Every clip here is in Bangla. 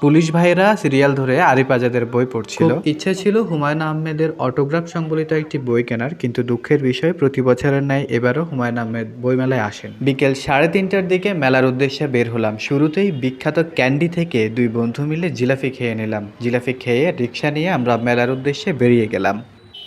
পুলিশ ভাইয়েরা সিরিয়াল ধরে আরিফ আজাদের বই পড়ছিল। ইচ্ছে ছিল হুমায়ুন আহমেদের অটোগ্রাফ সংবলিত একটি বই কেনার, কিন্তু দুঃখের বিষয় প্রতি বছরের ন্যায় এবারও হুমায়ুন আহমেদ বইমেলায় আসেন। বিকেল 3:30টার দিকে মেলার উদ্দেশ্যে বের হলাম। শুরুতেই বিখ্যাত ক্যান্ডি থেকে দুই বন্ধু মিলে জিলাপি খেয়ে নিলাম। জিলাপি খেয়ে রিক্সা নিয়ে আমরা মেলার উদ্দেশ্যে বেরিয়ে গেলাম।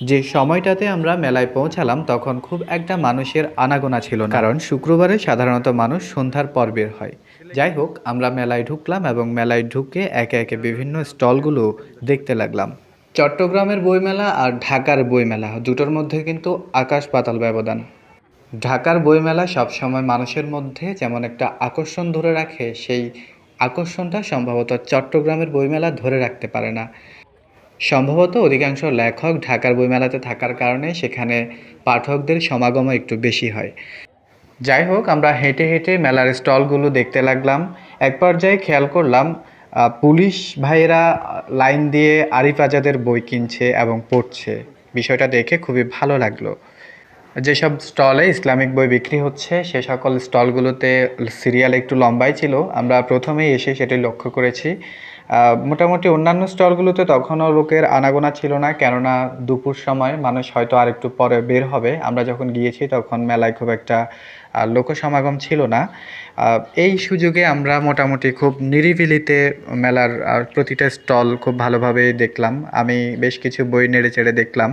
যে সময়টাতে আমরা মেলায় পৌঁছালাম তখন খুব একটা মানুষের আনাগোনা ছিল না, কারণ শুক্রবারে সাধারণত মানুষ সন্ধ্যার পর বের হয়। যাই হোক, আমরা মেলায় ঢুকলাম এবং মেলায় ঢুকে একে একে বিভিন্ন স্টলগুলো দেখতে লাগলাম। চট্টগ্রামের বইমেলা আর ঢাকার বইমেলা দুটোর মধ্যে কিন্তু আকাশ পাতাল ব্যবধান। ঢাকার বইমেলা সবসময় মানুষের মধ্যে যেমন একটা আকর্ষণ ধরে রাখে, সেই আকর্ষণটা সম্ভবত চট্টগ্রামের বইমেলা ধরে রাখতে পারে না। সম্ভবত অধিকাংশ লেখক ঢাকার বইমেলাতে থাকার কারণে সেখানে পাঠকদের সমাগমও একটু বেশি হয়। যাই হোক, আমরা হেঁটে হেঁটে মেলার স্টলগুলো দেখতে লাগলাম। এক পর্যায়ে খেয়াল করলাম পুলিশ ভাইয়েরা লাইন দিয়ে আরিফ আজাদের বই কিনছে এবং পড়ছে। বিষয়টা দেখে খুবই ভালো লাগলো। যেসব স্টলে ইসলামিক বই বিক্রি হচ্ছে সে সকল স্টলগুলোতে সিরিয়াল একটু লম্বাই ছিল। আমরা প্রথমেই এসে সেটি লক্ষ্য করেছি। মোটামুটি অন্যান্য স্টলগুলোতে তখনও লোকের আনাগোনা ছিল না, কেননা দুপুর সময় মানুষ হয়তো আর একটু পরে বের হবে। আমরা যখন গিয়েছি তখন মেলায় খুব একটা লোকসমাগম ছিল না। এই সুযোগে আমরা মোটামুটি খুব নিরিবিলিতে মেলার প্রতিটা স্টল খুব ভালোভাবে দেখলাম। আমি বেশ কিছু বই নেড়ে চেড়ে দেখলাম।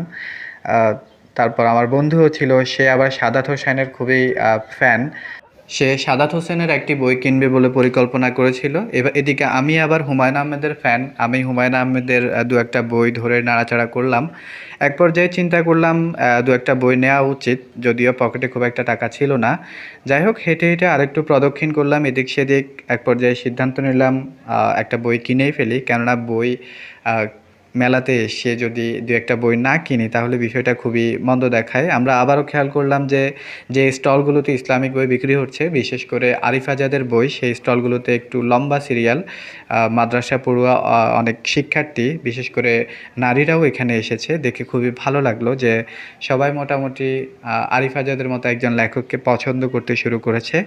তারপর আমার বন্ধুও ছিল, সে আবার সাদাত হোসেনের খুবই ফ্যান। সে সাদাত হোসেনের একটি বই কিনবে বলে পরিকল্পনা করেছিল। এদিকে আমি আবার হুমায়ুন আহমেদের ফ্যান। আমি হুমায়ুন আহমেদের দু একটা বই ধরে নাড়াচাড়া করলাম। এক পর্যায়ে চিন্তা করলাম দু একটা বই নেওয়া উচিত, যদিও পকেটে খুব একটা টাকা ছিল না। যাই হোক, হেঁটে হেঁটে আরেকটু প্রদক্ষিণ করলাম এদিক সেদিক। এক পর্যায়ে সিদ্ধান্ত নিলাম একটা বই কিনেই ফেলি, কেননা বই মেলাতে এসে যদি দু একটা বই না কিনি তাহলে বিষয়টা খুবই মন্দ দেখায়। আমরা আবারও খেয়াল করলাম যে স্টলগুলোতে ইসলামিক বই বিক্রি হচ্ছে, বিশেষ করে আরিফ আজাদের বই, সেই স্টলগুলোতে একটু লম্বা সিরিয়াল। মাদ্রাসা পড়ুয়া অনেক শিক্ষার্থী, বিশেষ করে নারীরাও এখানে এসেছে। দেখে খুবই ভালো লাগলো যে সবাই মোটামুটি আরিফ আজাদের মতো একজন লেখককে পছন্দ করতে শুরু করেছে।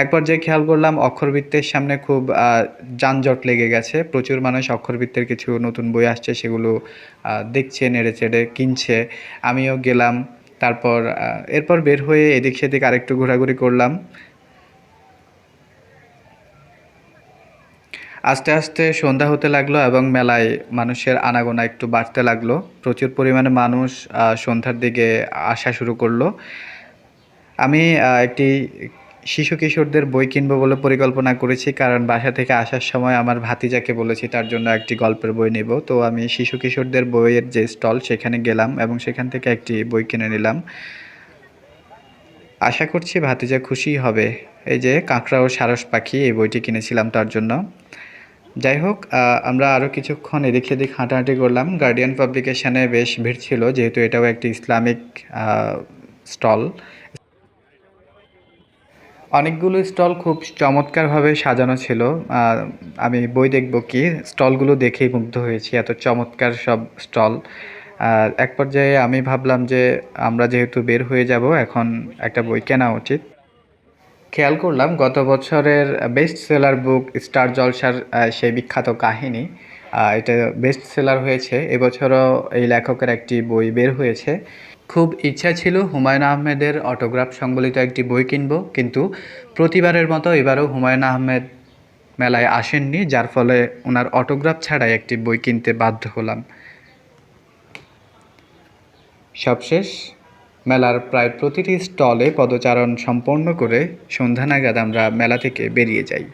এক পর্যায়ে খেয়াল করলাম অক্ষরবৃত্তের সামনে খুব যানজট লেগে গেছে। প্রচুর মানুষ অক্ষরবৃত্তের কিছু নতুন বই আসছে সেগুলো দেখছে, নেড়েচেড়ে কিনছে। আমিও গেলাম। তারপর এরপর বের হয়ে এদিক সেদিক আরেকটু ঘোরাঘুরি করলাম। আস্তে আস্তে সন্ধ্যা হতে লাগলো এবং মেলায় মানুষের আনাগোনা একটু বাড়তে লাগলো। প্রচুর পরিমাণে মানুষ সন্ধ্যার দিকে আসা শুরু করলো। আমি একটি শিশু কিশোরদের বই কিনবো বলে পরিকল্পনা করেছি, কারণ বাসা থেকে আসার সময় আমার ভাতিজাকে বলেছি তার জন্য একটি গল্পের বই নেব। তো আমি শিশু কিশোরদের বইয়ের যে স্টল সেখানে গেলাম এবং সেখান থেকে একটি বই কিনে নিলাম। আশা করছি ভাতিজা খুশিই হবে। এই যে কাঁকড়া ও সারস পাখি, এই বইটি কিনেছিলাম তার জন্য। যাই হোক, আমরা আরও কিছুক্ষণ এদিক সেদিক হাঁটাহাঁটি করলাম। গার্ডিয়ান পাবলিকেশনে বেশ ভিড় ছিল, যেহেতু এটাও একটি ইসলামিক স্টল। অনেকগুলো স্টল খুব চমৎকারভাবে সাজানো ছিল। আমি বই দেখব কি, স্টলগুলো দেখেই মুগ্ধ হয়েছি, এত চমৎকার সব স্টল। এক পর্যায়ে আমি ভাবলাম যে আমরা যেহেতু বের হয়ে যাব, এখন একটা বই কেনা উচিত। খেয়াল করলাম গত বছরের বেস্ট সেলার বুক স্টার জলসার সেই বিখ্যাত কাহিনী, এটা বেস্ট সেলার হয়েছে। এবছরও এই লেখকের একটি বই বের হয়েছে। খুব ইচ্ছা ছিল হুমায়ুন আহমেদের অটোগ্রাফ সংবলিত একটি বই কিনব, কিন্তু প্রতিবারের মতো এবারও হুমায়ুন আহমেদ মেলায় আসেননি, যার ফলে ওনার অটোগ্রাফ ছাড়াই একটি বই কিনতে বাধ্য হলাম। সবশেষ মেলার প্রায় প্রতিটি স্টলে পদচারণ সম্পন্ন করে সন্ধ্যা নাগাদ আমরা মেলা থেকে বেরিয়ে যাই।